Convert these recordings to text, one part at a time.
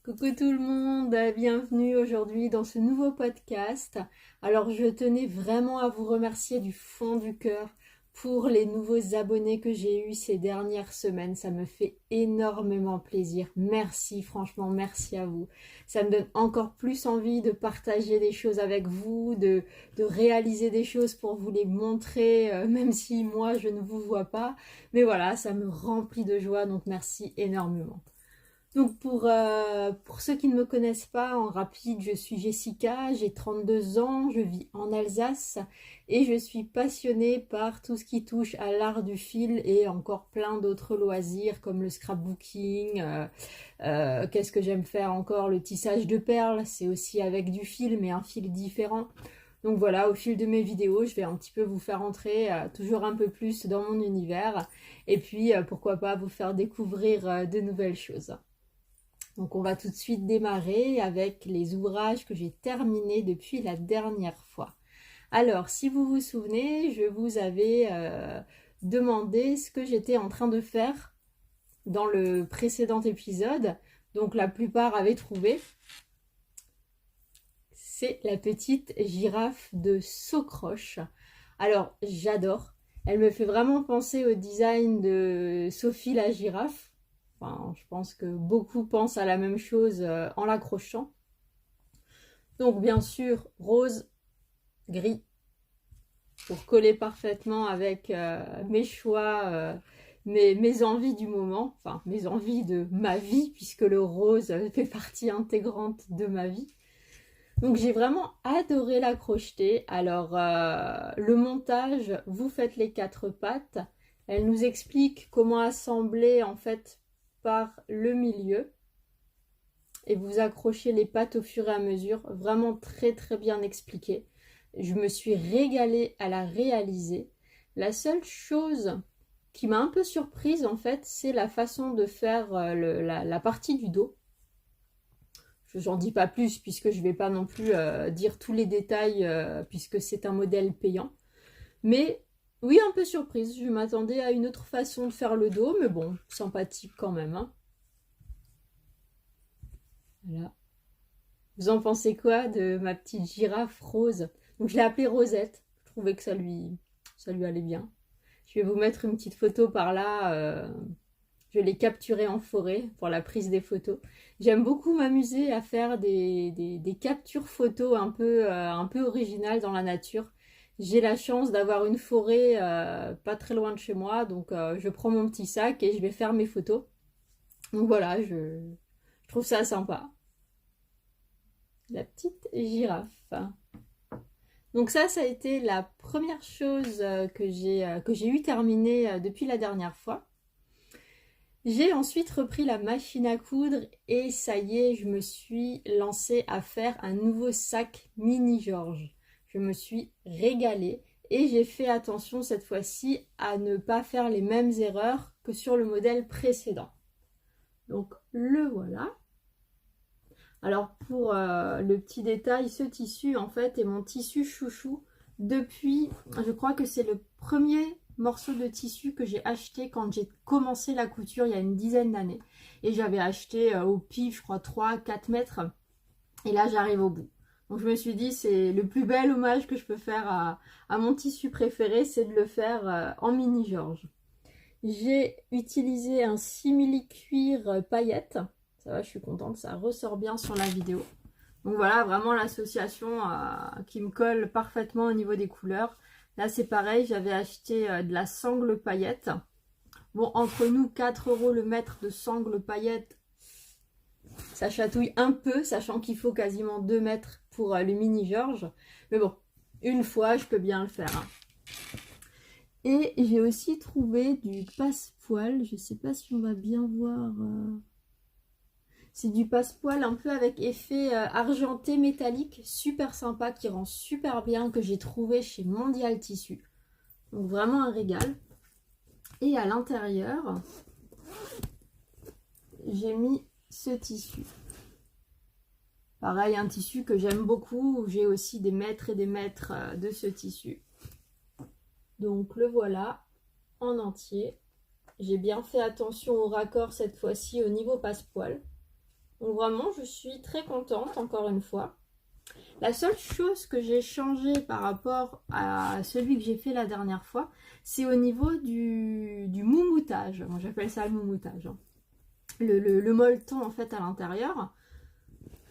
Coucou tout le monde, bienvenue aujourd'hui dans ce nouveau podcast. Alors je tenais vraiment à vous remercier du fond du cœur pour les nouveaux abonnés que j'ai eus ces dernières semaines. Ça me fait énormément plaisir. Merci, franchement, merci à vous. Ça me donne encore plus envie de partager des choses avec vous, de réaliser des choses pour vous les montrer, même si moi je ne vous vois pas. Mais voilà, ça me remplit de joie, donc merci énormément. Donc pour ceux qui ne me connaissent pas, en rapide, je suis Jessica, j'ai 32 ans, je vis en Alsace et je suis passionnée par tout ce qui touche à l'art du fil et encore plein d'autres loisirs comme le scrapbooking, qu'est-ce que j'aime faire encore, le tissage de perles, c'est aussi avec du fil mais un fil différent. Donc voilà, au fil de mes vidéos, je vais un petit peu vous faire entrer toujours un peu plus dans mon univers et puis pourquoi pas vous faire découvrir de nouvelles choses. Donc on va tout de suite démarrer avec les ouvrages que j'ai terminés depuis la dernière fois. Alors, si vous vous souvenez, je vous avais demandé ce que j'étais en train de faire dans le précédent épisode. Donc la plupart avaient trouvé. C'est la petite girafe de Socroche. Alors, j'adore. Elle me fait vraiment penser au design de Sophie la girafe. Enfin, je pense que beaucoup pensent à la même chose en l'accrochant. Donc bien sûr, rose, gris, pour coller parfaitement avec mes choix, mes envies du moment, enfin mes envies de ma vie, puisque le rose fait partie intégrante de ma vie. Donc j'ai vraiment adoré la crocheter. Alors le montage, vous faites les 4 pattes. Elle nous explique comment assembler en fait par le milieu. Et vous accrochez les pattes au fur et à mesure. Vraiment très très bien expliqué. Je me suis régalée à la réaliser. La seule chose qui m'a un peu surprise en fait, c'est la façon de faire la partie du dos. J'en dis pas plus puisque je vais pas non plus dire tous les détails puisque c'est un modèle payant. Mais oui, un peu surprise. Je m'attendais à une autre façon de faire le dos, mais bon, sympathique quand même. Hein. Voilà. Vous en pensez quoi de ma petite girafe rose? Donc je l'ai appelée Rosette. Je trouvais que ça lui allait bien. Je vais vous mettre une petite photo par là. Je l'ai capturée en forêt pour la prise des photos. J'aime beaucoup m'amuser à faire des captures photos un peu originales dans la nature. J'ai la chance d'avoir une forêt pas très loin de chez moi, donc je prends mon petit sac et je vais faire mes photos. Donc voilà, je trouve ça sympa. La petite girafe. Donc ça a été la première chose que j'ai eu terminée depuis la dernière fois. J'ai ensuite repris la machine à coudre et ça y est, je me suis lancée à faire un nouveau sac mini Georges. Je me suis régalée et j'ai fait attention cette fois-ci à ne pas faire les mêmes erreurs que sur le modèle précédent. Donc le voilà. Alors pour le petit détail, ce tissu en fait est mon tissu chouchou depuis, je crois que c'est le premier morceau de tissu que j'ai acheté quand j'ai commencé la couture il y a une dizaine d'années. Et j'avais acheté au pif, je crois 3-4 mètres. Et là j'arrive au bout. Donc je me suis dit c'est le plus bel hommage que je peux faire à mon tissu préféré, c'est de le faire en mini Georges. J'ai utilisé un simili cuir paillettes. Ça va, je suis contente, ça ressort bien sur la vidéo. Donc voilà, vraiment l'association qui me colle parfaitement au niveau des couleurs. Là, c'est pareil, j'avais acheté de la sangle paillette. Bon, entre nous, 4 € le mètre de sangle paillette, ça chatouille un peu, sachant qu'il faut quasiment 2 mètres pour le mini Georges. Mais bon, une fois, je peux bien le faire. Hein. Et j'ai aussi trouvé du passepoil. Je ne sais pas si on va bien voir... C'est du passepoil un peu avec effet argenté métallique, super sympa, qui rend super bien, que j'ai trouvé chez Mondial Tissu. Donc vraiment un régal. Et à l'intérieur, j'ai mis ce tissu. Pareil, un tissu que j'aime beaucoup. J'ai aussi des mètres et des mètres de ce tissu. Donc le voilà en entier. J'ai bien fait attention au raccord cette fois-ci au niveau passepoil. Donc vraiment, je suis très contente, encore une fois. La seule chose que j'ai changé par rapport à celui que j'ai fait la dernière fois, c'est au niveau du moumoutage. Moi, j'appelle ça le moumoutage, hein. Le molleton, en fait, à l'intérieur.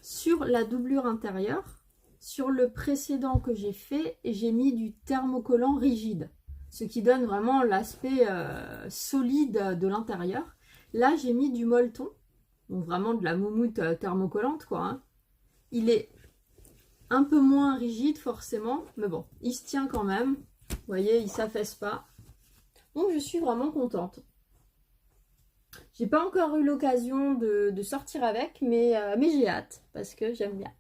Sur la doublure intérieure, sur le précédent que j'ai fait, j'ai mis du thermocollant rigide, ce qui donne vraiment l'aspect solide de l'intérieur. Là, j'ai mis du molleton, donc vraiment de la moumoute thermocollante, quoi, hein. Il est un peu moins rigide forcément, mais bon, il se tient quand même. Vous voyez, il s'affaisse pas. Donc je suis vraiment contente. J'ai pas encore eu l'occasion de sortir avec, mais j'ai hâte parce que j'aime bien.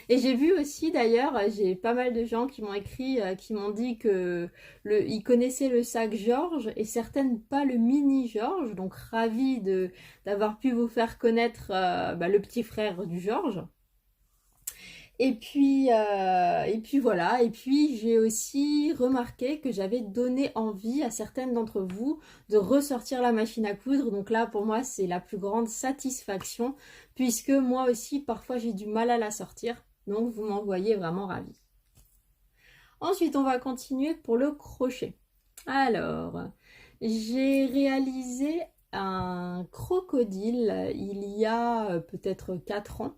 Et j'ai vu aussi d'ailleurs, j'ai pas mal de gens qui m'ont écrit, qui m'ont dit que ils connaissaient le sac Georges et certaines pas le mini Georges. Donc ravie d'avoir pu vous faire connaître le petit frère du Georges. Et puis voilà, et puis j'ai aussi remarqué que j'avais donné envie à certaines d'entre vous de ressortir la machine à coudre. Donc là, pour moi, c'est la plus grande satisfaction, puisque moi aussi, parfois, j'ai du mal à la sortir. Donc, vous m'en voyez vraiment ravie. Ensuite, on va continuer pour le crochet. Alors, j'ai réalisé un crocodile il y a peut-être 4 ans.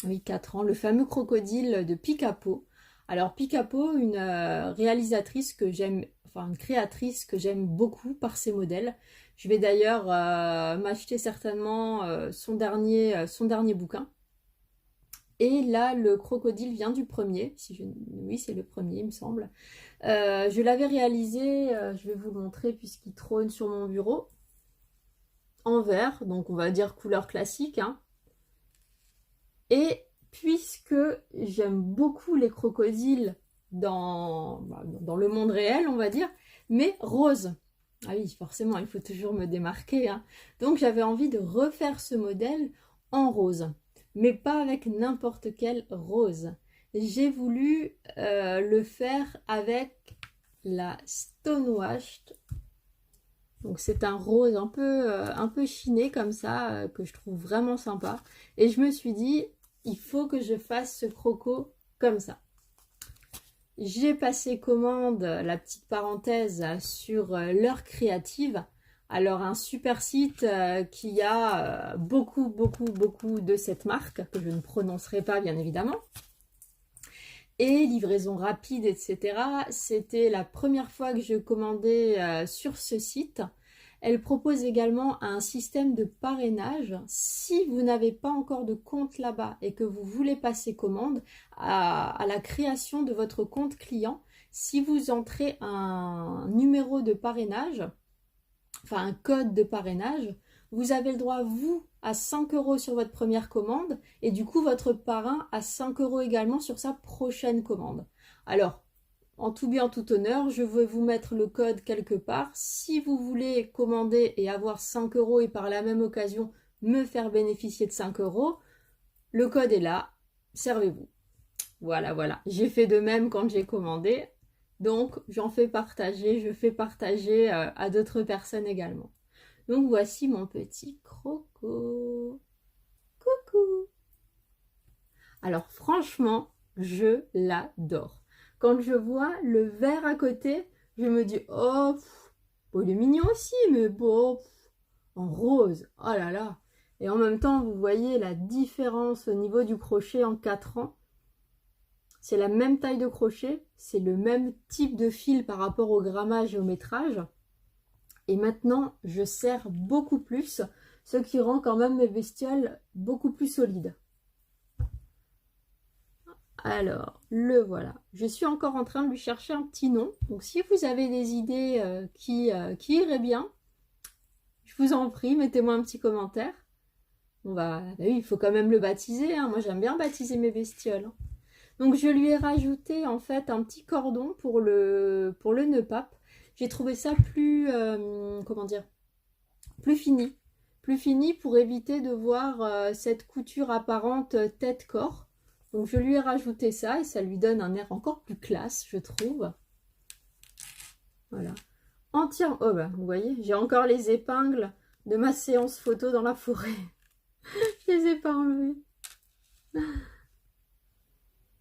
Oui, 4 ans, le fameux crocodile de Picapo. Alors Picapo, une réalisatrice que j'aime, enfin une créatrice que j'aime beaucoup par ses modèles. Je vais d'ailleurs m'acheter certainement son dernier bouquin. Et là, le crocodile vient du premier. Oui, c'est le premier, il me semble. Je l'avais réalisé, je vais vous le montrer puisqu'il trône sur mon bureau, en vert, donc on va dire couleur classique, hein. Et puisque j'aime beaucoup les crocodiles dans le monde réel, on va dire, mais rose. Ah oui, forcément, il faut toujours me démarquer, hein. Donc j'avais envie de refaire ce modèle en rose, mais pas avec n'importe quel rose. J'ai voulu le faire avec la Stonewashed. Donc c'est un rose un peu chiné comme ça, que je trouve vraiment sympa. Et je me suis dit, il faut que je fasse ce croco comme ça. J'ai passé commande, la petite parenthèse, sur L'Heure Créative. Alors un super site qui a beaucoup de cette marque, que je ne prononcerai pas bien évidemment. Et livraison rapide, etc. C'était la première fois que je commandais sur ce site. Elle propose également un système de parrainage. Si vous n'avez pas encore de compte là-bas et que vous voulez passer commande à la création de votre compte client, si vous entrez un numéro de parrainage, enfin un code de parrainage, vous avez le droit, vous, à 5 € sur votre première commande et du coup votre parrain à 5 € également sur sa prochaine commande. Alors, en tout bien, en tout honneur, je vais vous mettre le code quelque part. Si vous voulez commander et avoir 5 € et par la même occasion me faire bénéficier de 5 €, le code est là, servez-vous. Voilà. J'ai fait de même quand j'ai commandé, donc j'en fais partager, je fais partager à d'autres personnes également. Donc voici mon petit croco. Coucou. Alors franchement, je l'adore. Quand je vois le vert à côté, je me dis, oh, bon, il est mignon aussi, mais bon, en rose, oh là là. Et en même temps, vous voyez la différence au niveau du crochet en 4 ans. C'est la même taille de crochet, c'est le même type de fil par rapport au grammage et au métrage. Et maintenant, je serre beaucoup plus, ce qui rend quand même mes bestioles beaucoup plus solides. Alors, le voilà. Je suis encore en train de lui chercher un petit nom. Donc, si vous avez des idées qui iraient bien, je vous en prie, mettez-moi un petit commentaire. Oui, il faut quand même le baptiser, hein. Moi, j'aime bien baptiser mes bestioles. Donc, je lui ai rajouté en fait un petit cordon pour le nœud pape. J'ai trouvé ça plus, comment dire, plus fini. Plus fini pour éviter de voir cette couture apparente tête-corps. Donc je lui ai rajouté ça et ça lui donne un air encore plus classe, je trouve. Voilà. Entièrement. Oh bah, vous voyez, j'ai encore les épingles de ma séance photo dans la forêt. Je les ai pas enlevés.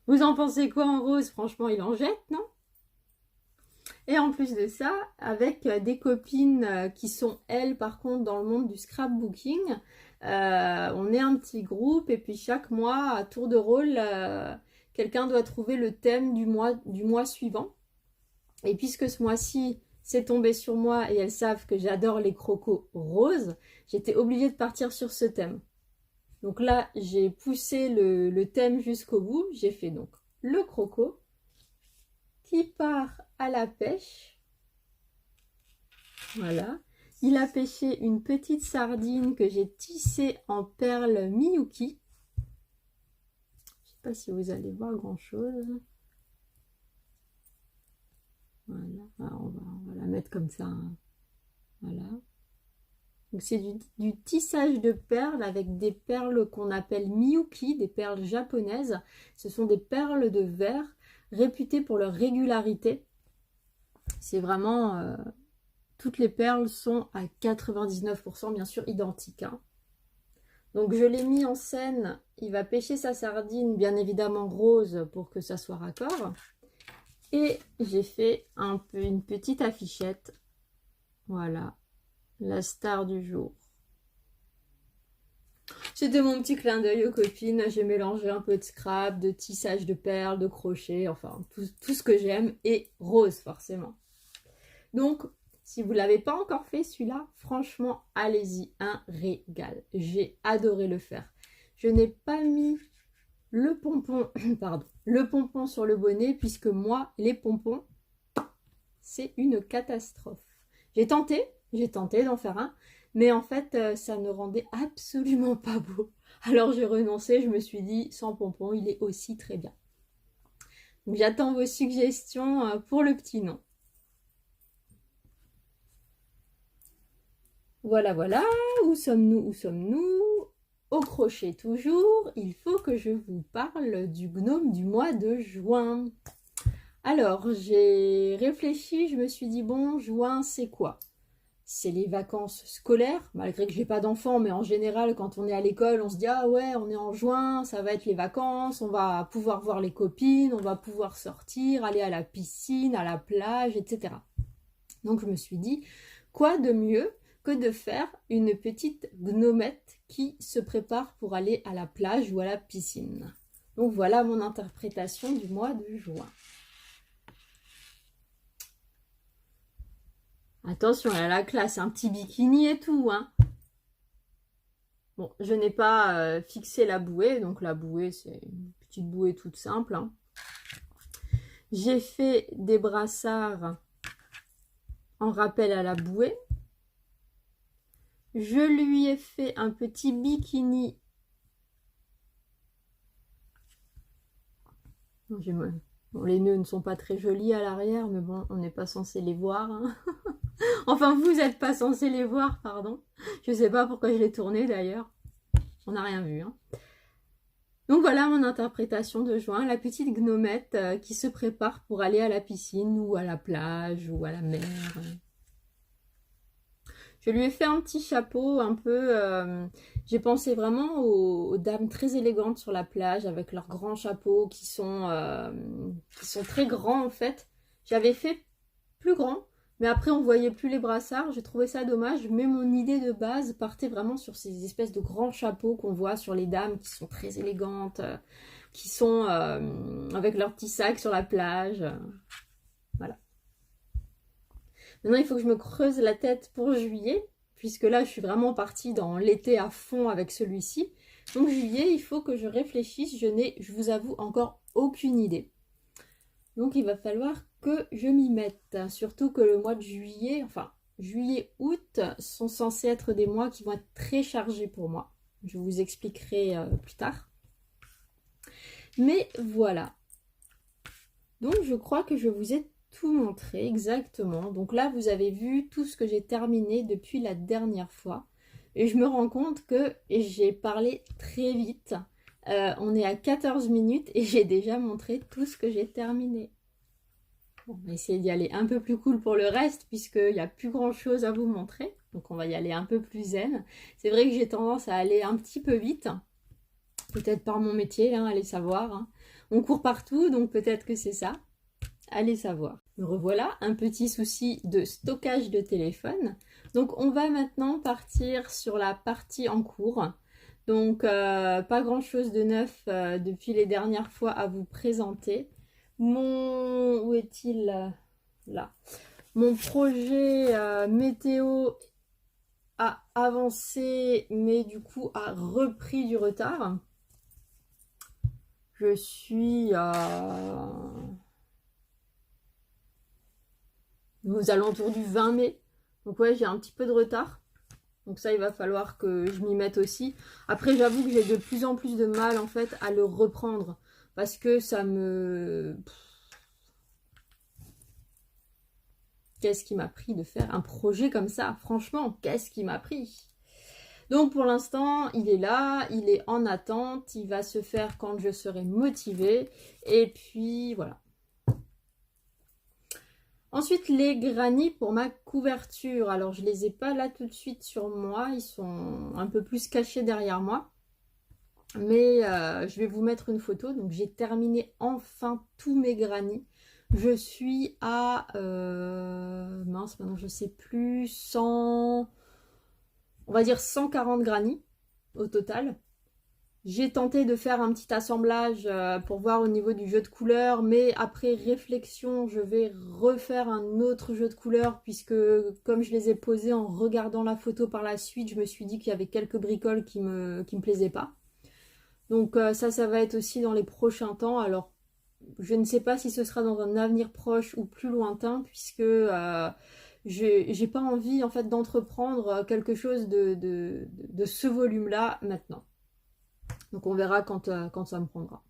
Vous en pensez quoi en rose? Franchement, il en jette, non? Et en plus de ça, avec des copines qui sont, elles, par contre, dans le monde du scrapbooking, on est un petit groupe et puis chaque mois, à tour de rôle, quelqu'un doit trouver le thème du mois suivant. Et puisque ce mois-ci, c'est tombé sur moi et elles savent que j'adore les crocos roses, j'étais obligée de partir sur ce thème. Donc là, j'ai poussé le thème jusqu'au bout. J'ai fait donc le croco qui part à la pêche. Voilà. Il a pêché une petite sardine que j'ai tissée en perles Miyuki. Je ne sais pas si vous allez voir grand-chose. Voilà. Alors on va la mettre comme ça. Hein. Voilà. Donc c'est du tissage de perles avec des perles qu'on appelle Miyuki, des perles japonaises. Ce sont des perles de verre réputées pour leur régularité. C'est vraiment... toutes les perles sont à 99% bien sûr identiques. Hein. Donc je l'ai mis en scène. Il va pêcher sa sardine, bien évidemment rose pour que ça soit raccord. Et j'ai fait une petite affichette. Voilà. La star du jour. C'était mon petit clin d'œil aux copines. J'ai mélangé un peu de scrap, de tissage de perles, de crochet, enfin tout ce que j'aime. Et rose forcément. Donc, si vous ne l'avez pas encore fait celui-là, franchement, allez-y, un régal. J'ai adoré le faire. Je n'ai pas mis le pompon, pardon, le pompon sur le bonnet puisque moi, les pompons, c'est une catastrophe. J'ai tenté d'en faire un, mais en fait, ça ne rendait absolument pas beau. Alors j'ai renoncé, je me suis dit, sans pompon, il est aussi très bien. Donc j'attends vos suggestions pour le petit nom. Voilà, voilà, où sommes-nous? Au crochet toujours, il faut que je vous parle du gnome du mois de juin. Alors, j'ai réfléchi, je me suis dit, bon, juin, c'est quoi? C'est les vacances scolaires, malgré que j'ai pas d'enfants, mais en général, quand on est à l'école, on se dit, ah ouais, on est en juin, ça va être les vacances, on va pouvoir voir les copines, on va pouvoir sortir, aller à la piscine, à la plage, etc. Donc, je me suis dit, quoi de mieux que de faire une petite gnomette qui se prépare pour aller à la plage ou à la piscine. Donc voilà mon interprétation du mois de juin. Attention, elle a la classe, un petit bikini et tout. Hein. Bon, je n'ai pas fixé la bouée, donc la bouée c'est une petite bouée toute simple. Hein. J'ai fait des brassards en rappel à la bouée. Je lui ai fait un petit bikini. Bon, les nœuds ne sont pas très jolis à l'arrière, mais bon, on n'est pas censé les voir. Hein. Enfin, vous n'êtes pas censé les voir, pardon. Je ne sais pas pourquoi je l'ai tourné d'ailleurs. On n'a rien vu. Hein. Donc voilà mon interprétation de juin. La petite gnomette qui se prépare pour aller à la piscine ou à la plage ou à la mer. Je lui ai fait un petit chapeau un peu... j'ai pensé vraiment aux dames très élégantes sur la plage avec leurs grands chapeaux qui sont très grands en fait. J'avais fait plus grand, mais après on voyait plus les brassards. J'ai trouvé ça dommage, mais mon idée de base partait vraiment sur ces espèces de grands chapeaux qu'on voit sur les dames qui sont très élégantes, qui sont avec leurs petits sacs sur la plage. Voilà. Maintenant, il faut que je me creuse la tête pour juillet, puisque là, je suis vraiment partie dans l'été à fond avec celui-ci. Donc, juillet, il faut que je réfléchisse. Je vous avoue, encore aucune idée. Donc, il va falloir que je m'y mette. Surtout que le mois de juillet, enfin, juillet-août, sont censés être des mois qui vont être très chargés pour moi. Je vous expliquerai plus tard. Mais voilà. Donc, je crois que je vous ai tout montrer exactement. Donc là, vous avez vu tout ce que j'ai terminé depuis la dernière fois. Et je me rends compte que j'ai parlé très vite. On est à 14 minutes et j'ai déjà montré tout ce que j'ai terminé. Bon, on va essayer d'y aller un peu plus cool pour le reste puisqu'il n'y a plus grand chose à vous montrer. Donc on va y aller un peu plus zen. C'est vrai que j'ai tendance à aller un petit peu vite. Peut-être par mon métier, hein, allez savoir. Hein. On court partout, donc peut-être que c'est ça. Allez savoir. Me revoilà, un petit souci de stockage de téléphone. Donc on va maintenant partir sur la partie en cours. Donc pas grand chose de neuf depuis les dernières fois à vous présenter. Où est-il là? Mon projet météo a avancé, mais du coup a repris du retard. Je suis aux alentours du 20 mai. Donc ouais, j'ai un petit peu de retard. Donc ça, il va falloir que je m'y mette aussi. Après, j'avoue que j'ai de plus en plus de mal, en fait, à le reprendre. Parce que ça me... Qu'est-ce qui m'a pris de faire un projet comme ça? Franchement, qu'est-ce qui m'a pris? Donc pour l'instant, il est là, il est en attente. Il va se faire quand je serai motivée. Et puis, voilà. Ensuite, les granits pour ma couverture. Alors, je les ai pas là tout de suite sur moi. Ils sont un peu plus cachés derrière moi. Mais je vais vous mettre une photo. Donc, j'ai terminé enfin tous mes granits. Je suis à... mince, maintenant je sais plus. 100... On va dire 140 granits au total. J'ai tenté de faire un petit assemblage pour voir au niveau du jeu de couleurs, mais après réflexion, je vais refaire un autre jeu de couleurs puisque comme je les ai posés en regardant la photo par la suite, je me suis dit qu'il y avait quelques bricoles qui me plaisaient pas. Donc ça va être aussi dans les prochains temps. Alors, je ne sais pas si ce sera dans un avenir proche ou plus lointain puisque j'ai pas envie en fait d'entreprendre quelque chose de ce volume-là maintenant. Donc on verra quand ça me prendra.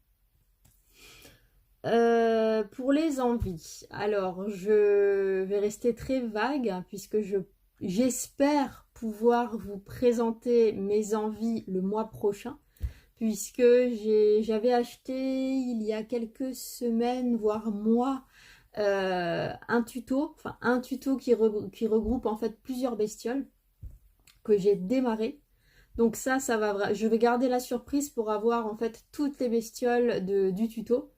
Pour les envies, alors je vais rester très vague puisque j'espère pouvoir vous présenter mes envies le mois prochain puisque j'avais acheté il y a quelques semaines, voire mois, un tuto qui regroupe en fait plusieurs bestioles que j'ai démarré. Donc ça va, je vais garder la surprise pour avoir en fait toutes les bestioles du tuto.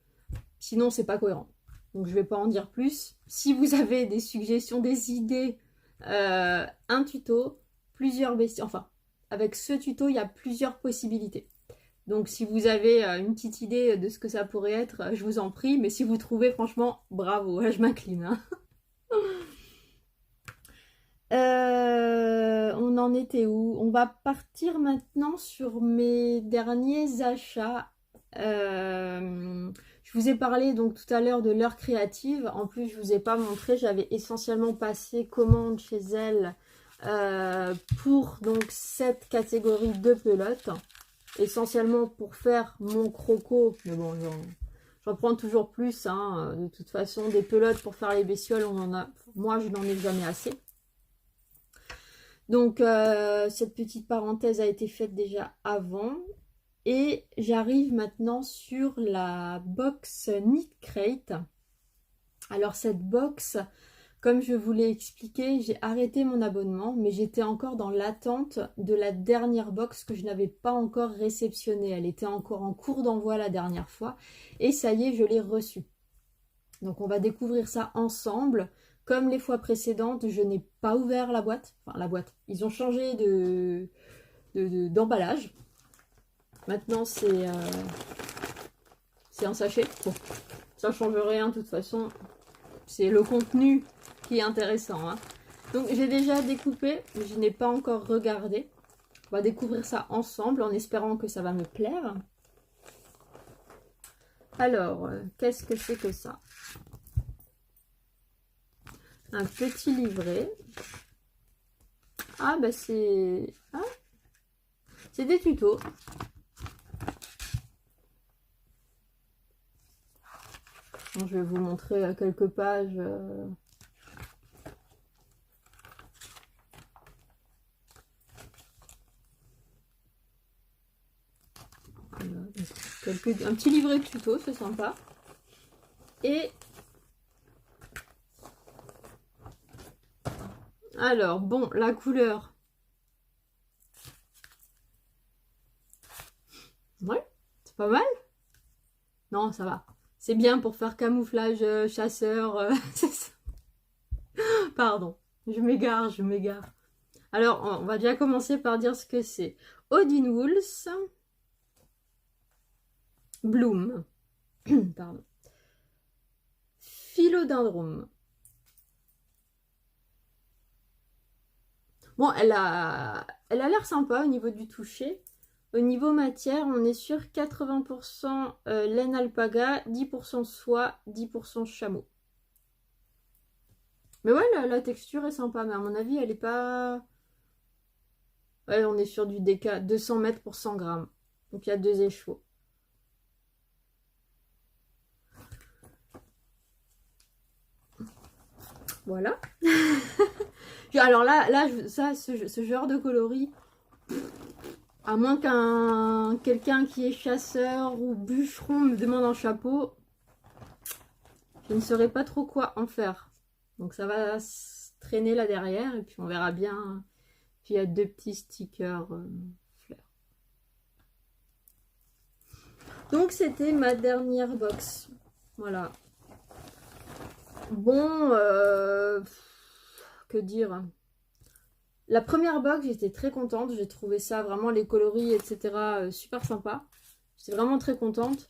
Sinon, c'est pas cohérent. Donc je vais pas en dire plus. Si vous avez des suggestions, des idées, un tuto, plusieurs bestioles. Enfin, avec ce tuto, il y a plusieurs possibilités. Donc si vous avez une petite idée de ce que ça pourrait être, je vous en prie. Mais si vous trouvez, franchement, bravo, je m'incline. Hein. On en était où? On va partir maintenant sur mes derniers achats. Je vous ai parlé donc tout à l'heure de l'heure créative. En plus, je vous ai pas montré. J'avais essentiellement passé commande chez elle pour donc cette catégorie de pelotes. Essentiellement pour faire mon croco. Mais bon, j'en prends toujours plus. Hein. De toute façon, des pelotes pour faire les bestioles, on en a. Moi, je n'en ai jamais assez. Donc, cette petite parenthèse a été faite déjà avant. Et j'arrive maintenant sur la box Knit Crate. Alors, cette box, comme je vous l'ai expliqué, j'ai arrêté mon abonnement, mais j'étais encore dans l'attente de la dernière box que je n'avais pas encore réceptionnée. Elle était encore en cours d'envoi la dernière fois. Et ça y est, je l'ai reçue. Donc, on va découvrir ça ensemble. Comme les fois précédentes, je n'ai pas ouvert la boîte. Enfin, la boîte. Ils ont changé d'emballage. Maintenant, c'est un sachet. Bon, ça ne change rien de toute façon. C'est le contenu qui est intéressant. Hein. Donc, j'ai déjà découpé, mais je n'ai pas encore regardé. On va découvrir ça ensemble en espérant que ça va me plaire. Alors, qu'est-ce que c'est que ça? Un petit livret. Ah, bah c'est... Ah, c'est des tutos. Bon, je vais vous montrer quelques pages. Voilà, un petit livret de tutos, c'est sympa. Et Alors, bon, la couleur. Ouais, c'est pas mal. Non, ça va. C'est bien pour faire camouflage chasseur. C'est ça. Pardon, je m'égare, je m'égare. Alors, on va déjà commencer par dire ce que c'est. Odin Wools Bloom. Pardon. Philodendron. Bon, elle a l'air sympa au niveau du toucher. Au niveau matière, on est sur 80% laine alpaga, 10% soie, 10% chameau. Mais ouais, la texture est sympa, mais à mon avis, elle est pas... Ouais, on est sur du DK 200 mètres pour 100 grammes. Donc il y a 2 écheveaux. Voilà. Alors là ça, ce genre de coloris, à moins quelqu'un qui est chasseur ou bûcheron me demande un chapeau, je ne saurais pas trop quoi en faire. Donc ça va se traîner là derrière et puis on verra bien. Puis il y a 2 petits stickers fleurs. Donc c'était ma dernière box. Voilà. Bon, que dire? La première box, j'étais très contente. J'ai trouvé ça vraiment, les coloris, etc. Super sympa. J'étais vraiment très contente.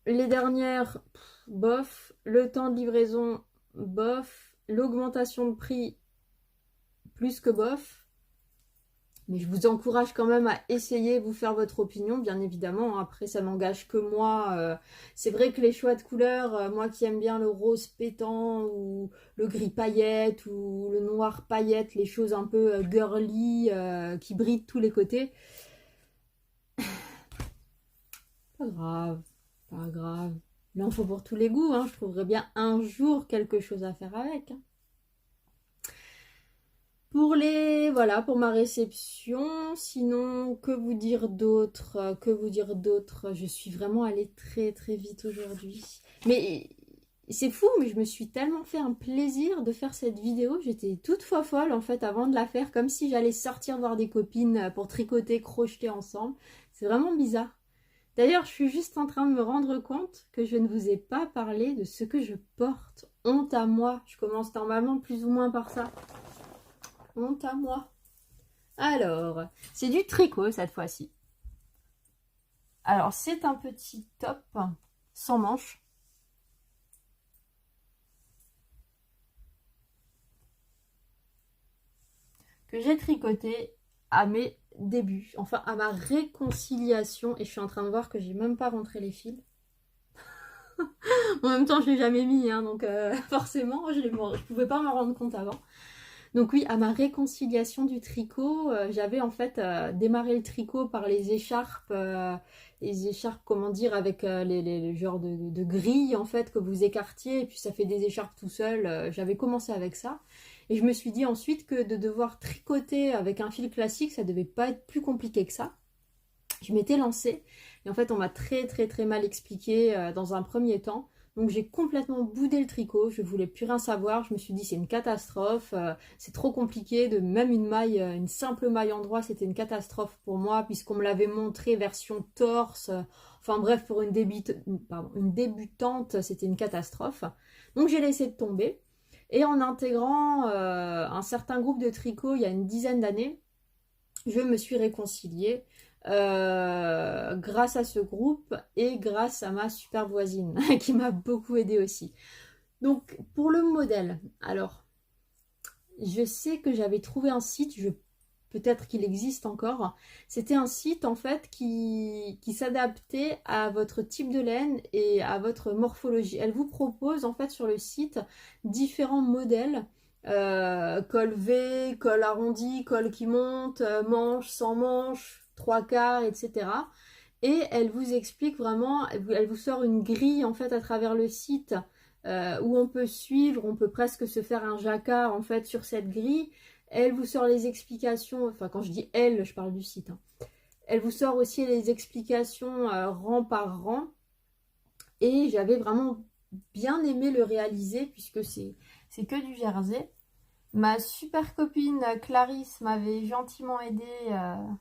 Les dernières, bof. Le temps de livraison, bof. L'augmentation de prix, plus que bof. Mais je vous encourage quand même à essayer, vous faire votre opinion, bien évidemment. Après, ça n'engage que moi. C'est vrai que les choix de couleurs, moi qui aime bien le rose pétant ou le gris paillette ou le noir paillette, les choses un peu girly qui brillent de tous les côtés. Pas grave, pas grave. Il en faut pour tous les goûts. Hein. Je trouverai bien un jour quelque chose à faire avec. Hein. Voilà, pour ma réception, sinon, que vous dire d'autre? Je suis vraiment allée très très vite aujourd'hui. Mais c'est fou, mais je me suis tellement fait un plaisir de faire cette vidéo. J'étais toute folle en fait avant de la faire, comme si j'allais sortir voir des copines pour tricoter, crocheter ensemble. C'est vraiment bizarre. D'ailleurs, je suis juste en train de me rendre compte que je ne vous ai pas parlé de ce que je porte. Honte à moi. Je commence normalement plus ou moins par ça. Honte à moi. Alors, c'est du tricot cette fois-ci. Alors, c'est un petit top sans manches. Que j'ai tricoté à mes débuts. Enfin, à ma réconciliation. Et je suis en train de voir que j'ai même pas rentré les fils. En même temps, je ne l'ai jamais mis. Hein, donc, forcément, je ne pouvais pas m'en rendre compte avant. Donc oui, à ma réconciliation du tricot, j'avais en fait démarré le tricot par les écharpes, comment dire, avec les genres de grilles en fait que vous écartiez et puis ça fait des écharpes tout seul. J'avais commencé avec ça et je me suis dit ensuite que de devoir tricoter avec un fil classique, ça devait pas être plus compliqué que ça. Je m'étais lancée et en fait on m'a très très très mal expliqué dans un premier temps. Donc j'ai complètement boudé le tricot, je voulais plus rien savoir, je me suis dit c'est une catastrophe, c'est trop compliqué, de même une maille, une simple maille en droit, c'était une catastrophe pour moi puisqu'on me l'avait montré version torse, enfin bref pour une débutante c'était une catastrophe. Donc j'ai laissé tomber et en intégrant un certain groupe de tricot il y a une dizaine d'années, je me suis réconciliée grâce à ce groupe et grâce à ma super voisine qui m'a beaucoup aidée aussi. Donc pour le modèle, alors je sais que j'avais trouvé un site, peut-être qu'il existe encore, c'était un site en fait qui s'adaptait à votre type de laine et à votre morphologie. Elle vous propose en fait sur le site différents modèles. Col V, col arrondi, col qui monte, manche, sans manche, 3/4, etc. Et elle vous explique vraiment, elle vous sort une grille en fait à travers le site où on peut suivre, on peut presque se faire un jacquard en fait sur cette grille. Elle vous sort les explications, enfin quand je dis elle, je parle du site. Hein. Elle vous sort aussi les explications rang par rang. Et j'avais vraiment bien aimé le réaliser puisque c'est que du jersey. Ma super copine Clarisse m'avait gentiment aidé,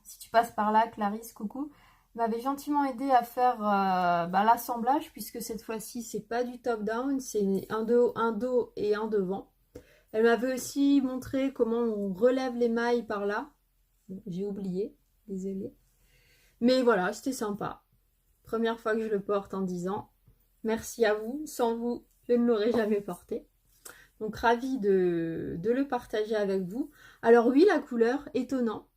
si tu passes par là, Clarisse, coucou, m'avait gentiment aidé à faire l'assemblage, puisque cette fois-ci, c'est pas du top-down, c'est un dos et un devant. Elle m'avait aussi montré comment on relève les mailles par là. Bon, j'ai oublié, désolée. Mais voilà, c'était sympa. Première fois que je le porte en 10 ans. Merci à vous. Sans vous, je ne l'aurais jamais porté. Donc ravie de le partager avec vous. Alors oui, la couleur, étonnant.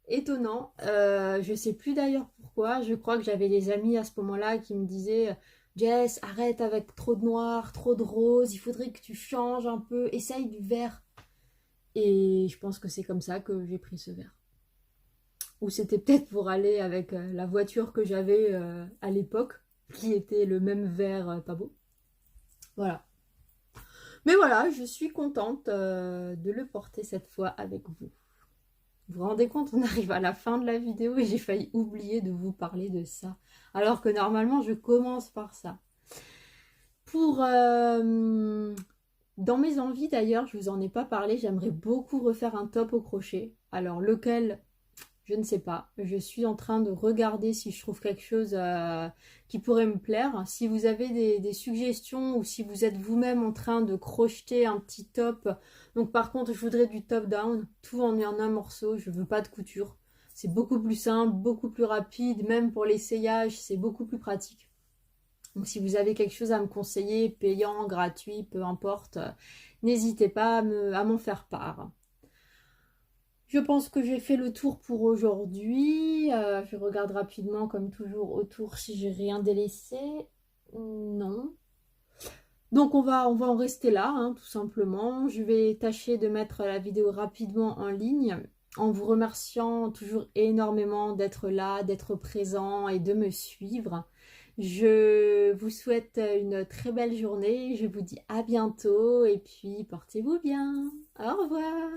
Étonnant. Je sais plus d'ailleurs pourquoi. Je crois que j'avais des amis à ce moment-là qui me disaient Jess, arrête avec trop de noir, trop de rose, il faudrait que tu changes un peu, essaye du vert. Et je pense que c'est comme ça que j'ai pris ce vert. Ou c'était peut-être pour aller avec la voiture que j'avais à l'époque, qui était le même vert pas beau. Voilà. Mais voilà, je suis contente de le porter cette fois avec vous. Vous vous rendez compte, on arrive à la fin de la vidéo et j'ai failli oublier de vous parler de ça. Alors que normalement, je commence par ça. Dans mes envies d'ailleurs, je vous en ai pas parlé, j'aimerais beaucoup refaire un top au crochet. Alors lequel, je ne sais pas. Je suis en train de regarder si je trouve quelque chose qui pourrait me plaire. Si vous avez des suggestions ou si vous êtes vous-même en train de crocheter un petit top. Donc par contre, je voudrais du top down, tout en un morceau. Je veux pas de couture. C'est beaucoup plus simple, beaucoup plus rapide. Même pour l'essayage, c'est beaucoup plus pratique. Donc si vous avez quelque chose à me conseiller, payant, gratuit, peu importe, n'hésitez pas à m'en faire part. Je pense que j'ai fait le tour pour aujourd'hui. Je regarde rapidement, comme toujours, autour si j'ai rien délaissé. Non. Donc on va en rester là, hein, tout simplement. Je vais tâcher de mettre la vidéo rapidement en ligne, en vous remerciant toujours énormément d'être là, d'être présent et de me suivre. Je vous souhaite une très belle journée. Je vous dis à bientôt et puis portez-vous bien. Au revoir.